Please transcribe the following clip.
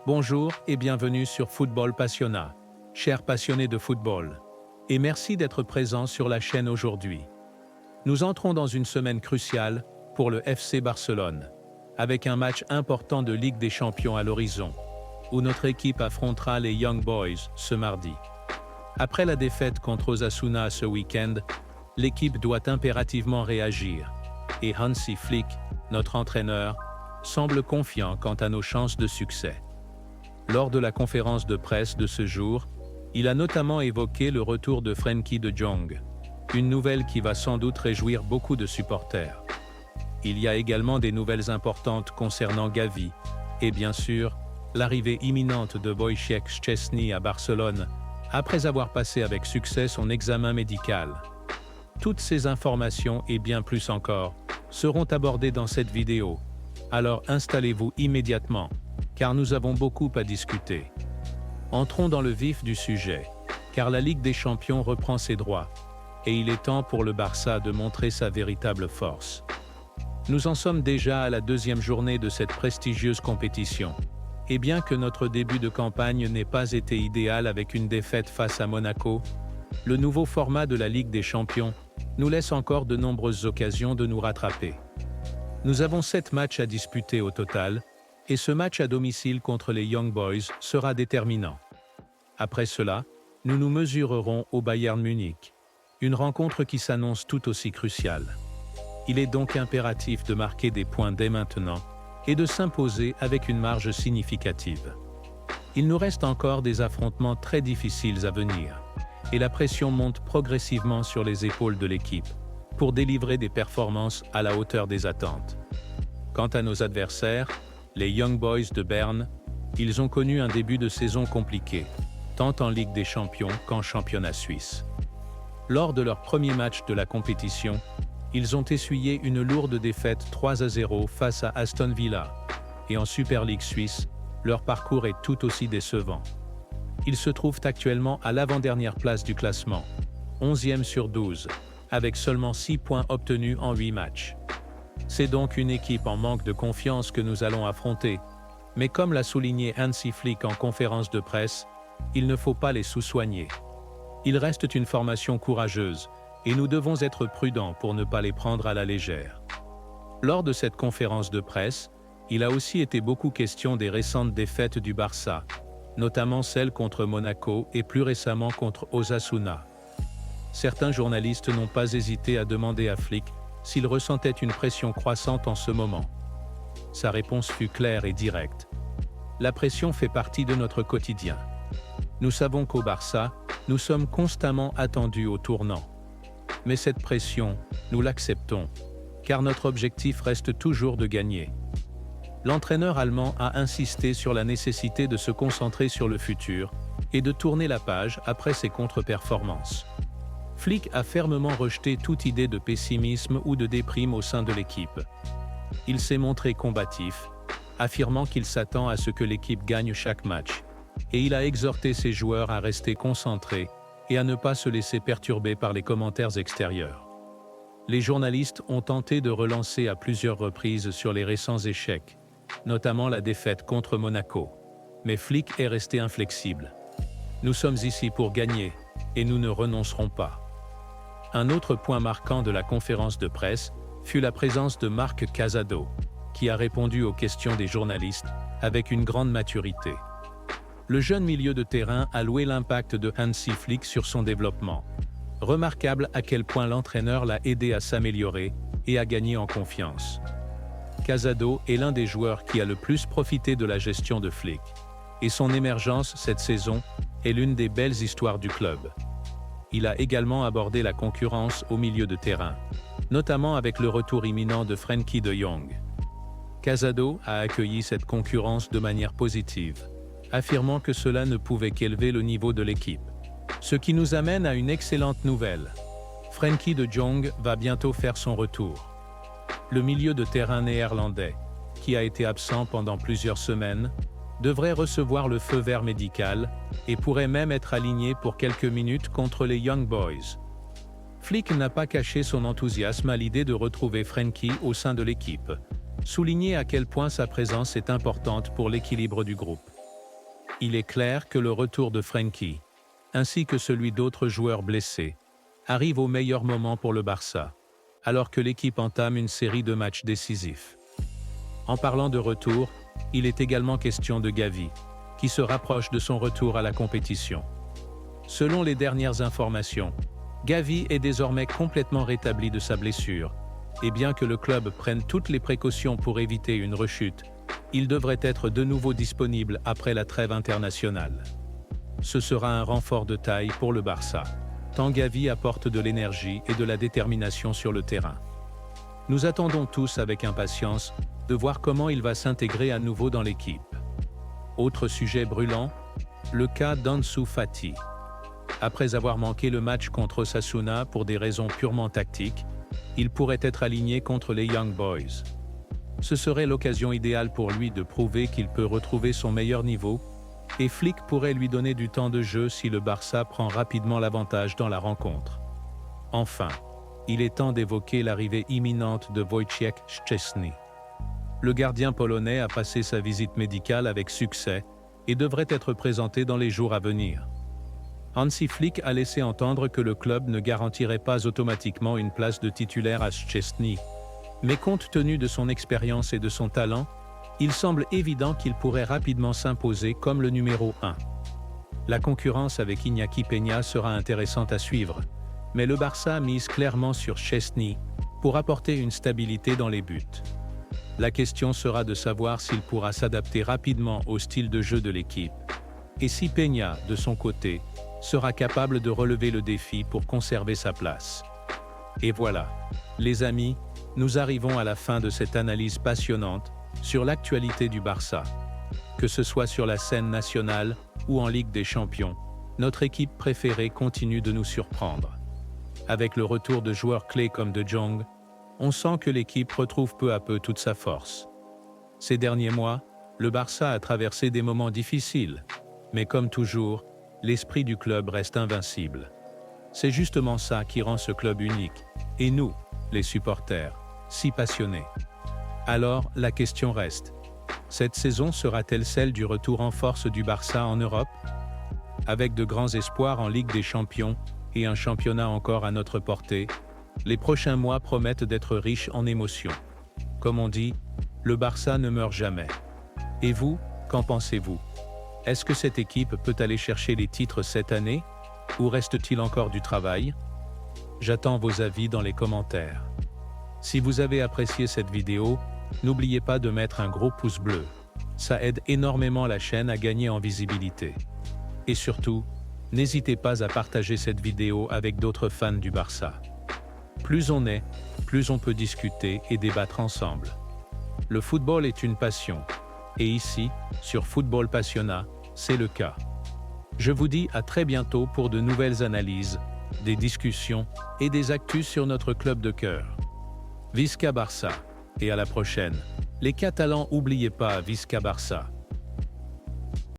Bonjour et bienvenue sur Football Passionna, chers passionnés de football. Et merci d'être présents sur la chaîne aujourd'hui. Nous entrons dans une semaine cruciale pour le FC Barcelone, avec un match important de Ligue des Champions à l'horizon, où notre équipe affrontera les Young Boys ce mardi. Après la défaite contre Osasuna ce week-end, l'équipe doit impérativement réagir, et Hansi Flick, notre entraîneur, semble confiant quant à nos chances de succès. Lors de la conférence de presse de ce jour, il a notamment évoqué le retour de Frenkie de Jong, une nouvelle qui va sans doute réjouir beaucoup de supporters. Il y a également des nouvelles importantes concernant Gavi, et bien sûr, l'arrivée imminente de Wojciech Szczęsny à Barcelone, après avoir passé avec succès son examen médical. Toutes ces informations et bien plus encore seront abordées dans cette vidéo, alors installez-vous immédiatement, car nous avons beaucoup à discuter. Entrons dans le vif du sujet, car la Ligue des Champions reprend ses droits, et il est temps pour le Barça de montrer sa véritable force. Nous en sommes déjà à la deuxième journée de cette prestigieuse compétition, et bien que notre début de campagne n'ait pas été idéal avec une défaite face à Monaco, le nouveau format de la Ligue des Champions nous laisse encore de nombreuses occasions de nous rattraper. Nous avons 7 matchs à disputer au total, et ce match à domicile contre les Young Boys sera déterminant. Après cela, nous nous mesurerons au Bayern Munich, une rencontre qui s'annonce tout aussi cruciale. Il est donc impératif de marquer des points dès maintenant et de s'imposer avec une marge significative. Il nous reste encore des affrontements très difficiles à venir, et la pression monte progressivement sur les épaules de l'équipe pour délivrer des performances à la hauteur des attentes. Quant à nos adversaires, les Young Boys de Berne, ils ont connu un début de saison compliqué, tant en Ligue des Champions qu'en championnat suisse. Lors de leur premier match de la compétition, ils ont essuyé une lourde défaite 3-0 face à Aston Villa, et en Super League suisse, leur parcours est tout aussi décevant. Ils se trouvent actuellement à l'avant-dernière place du classement, 11e sur 12, avec seulement 6 points obtenus en 8 matchs. C'est donc une équipe en manque de confiance que nous allons affronter, mais comme l'a souligné Hansi Flick en conférence de presse, il ne faut pas les sous-soigner. Ils restent une formation courageuse, et nous devons être prudents pour ne pas les prendre à la légère. Lors de cette conférence de presse, il a aussi été beaucoup question des récentes défaites du Barça, notamment celles contre Monaco et plus récemment contre Osasuna. Certains journalistes n'ont pas hésité à demander à Flick s'il ressentait une pression croissante en ce moment. Sa réponse fut claire et directe. La pression fait partie de notre quotidien. Nous savons qu'au Barça, nous sommes constamment attendus au tournant. Mais cette pression, nous l'acceptons, car notre objectif reste toujours de gagner. L'entraîneur allemand a insisté sur la nécessité de se concentrer sur le futur et de tourner la page après ses contre-performances. Flick a fermement rejeté toute idée de pessimisme ou de déprime au sein de l'équipe. Il s'est montré combatif, affirmant qu'il s'attend à ce que l'équipe gagne chaque match, et il a exhorté ses joueurs à rester concentrés et à ne pas se laisser perturber par les commentaires extérieurs. Les journalistes ont tenté de relancer à plusieurs reprises sur les récents échecs, notamment la défaite contre Monaco, mais Flick est resté inflexible. Nous sommes ici pour gagner, et nous ne renoncerons pas. Un autre point marquant de la conférence de presse fut la présence de Marc Casado, qui a répondu aux questions des journalistes avec une grande maturité. Le jeune milieu de terrain a loué l'impact de Hansi Flick sur son développement. Remarquable à quel point l'entraîneur l'a aidé à s'améliorer et à gagner en confiance. Casado est l'un des joueurs qui a le plus profité de la gestion de Flick, et son émergence cette saison est l'une des belles histoires du club. Il a également abordé la concurrence au milieu de terrain, notamment avec le retour imminent de Frenkie de Jong. Casado a accueilli cette concurrence de manière positive, affirmant que cela ne pouvait qu'élever le niveau de l'équipe. Ce qui nous amène à une excellente nouvelle. Frenkie de Jong va bientôt faire son retour. Le milieu de terrain néerlandais, qui a été absent pendant plusieurs semaines, devrait recevoir le feu vert médical et pourrait même être aligné pour quelques minutes contre les Young Boys. Flick n'a pas caché son enthousiasme à l'idée de retrouver Frenkie au sein de l'équipe, souligner à quel point sa présence est importante pour l'équilibre du groupe. Il est clair que le retour de Frenkie, ainsi que celui d'autres joueurs blessés, arrive au meilleur moment pour le Barça, alors que l'équipe entame une série de matchs décisifs. En parlant de retour, il est également question de Gavi, qui se rapproche de son retour à la compétition. Selon les dernières informations, Gavi est désormais complètement rétabli de sa blessure, et bien que le club prenne toutes les précautions pour éviter une rechute, il devrait être de nouveau disponible après la trêve internationale. Ce sera un renfort de taille pour le Barça, tant Gavi apporte de l'énergie et de la détermination sur le terrain. Nous attendons tous avec impatience de voir comment il va s'intégrer à nouveau dans l'équipe. Autre sujet brûlant, le cas d'Ansu Fati. Après avoir manqué le match contre Osasuna pour des raisons purement tactiques, il pourrait être aligné contre les Young Boys. Ce serait l'occasion idéale pour lui de prouver qu'il peut retrouver son meilleur niveau, et Flick pourrait lui donner du temps de jeu si le Barça prend rapidement l'avantage dans la rencontre. Enfin, il est temps d'évoquer l'arrivée imminente de Wojciech Szczęsny. Le gardien polonais a passé sa visite médicale avec succès et devrait être présenté dans les jours à venir. Hansi Flick a laissé entendre que le club ne garantirait pas automatiquement une place de titulaire à Szczęsny, mais compte tenu de son expérience et de son talent, il semble évident qu'il pourrait rapidement s'imposer comme le numéro 1. La concurrence avec Iñaki Peña sera intéressante à suivre, mais le Barça mise clairement sur Szczęsny pour apporter une stabilité dans les buts. La question sera de savoir s'il pourra s'adapter rapidement au style de jeu de l'équipe, et si Peña, de son côté, sera capable de relever le défi pour conserver sa place. Et voilà, les amis, nous arrivons à la fin de cette analyse passionnante sur l'actualité du Barça. Que ce soit sur la scène nationale ou en Ligue des Champions, notre équipe préférée continue de nous surprendre. Avec le retour de joueurs clés comme De Jong, on sent que l'équipe retrouve peu à peu toute sa force. Ces derniers mois, le Barça a traversé des moments difficiles, mais comme toujours, l'esprit du club reste invincible. C'est justement ça qui rend ce club unique, et nous, les supporters, si passionnés. Alors, la question reste, cette saison sera-t-elle celle du retour en force du Barça en Europe? Avec de grands espoirs en Ligue des Champions et un championnat encore à notre portée, les prochains mois promettent d'être riches en émotions. Comme on dit, le Barça ne meurt jamais. Et vous, qu'en pensez-vous? Est-ce que cette équipe peut aller chercher les titres cette année, ou reste-t-il encore du travail? J'attends vos avis dans les commentaires. Si vous avez apprécié cette vidéo, n'oubliez pas de mettre un gros pouce bleu. Ça aide énormément la chaîne à gagner en visibilité. Et surtout, n'hésitez pas à partager cette vidéo avec d'autres fans du Barça. Plus on est, plus on peut discuter et débattre ensemble. Le football est une passion. Et ici, sur Football Passionna, c'est le cas. Je vous dis à très bientôt pour de nouvelles analyses, des discussions et des actus sur notre club de cœur. Visca Barça, et à la prochaine. Les Catalans, n'oubliez pas Visca Barça.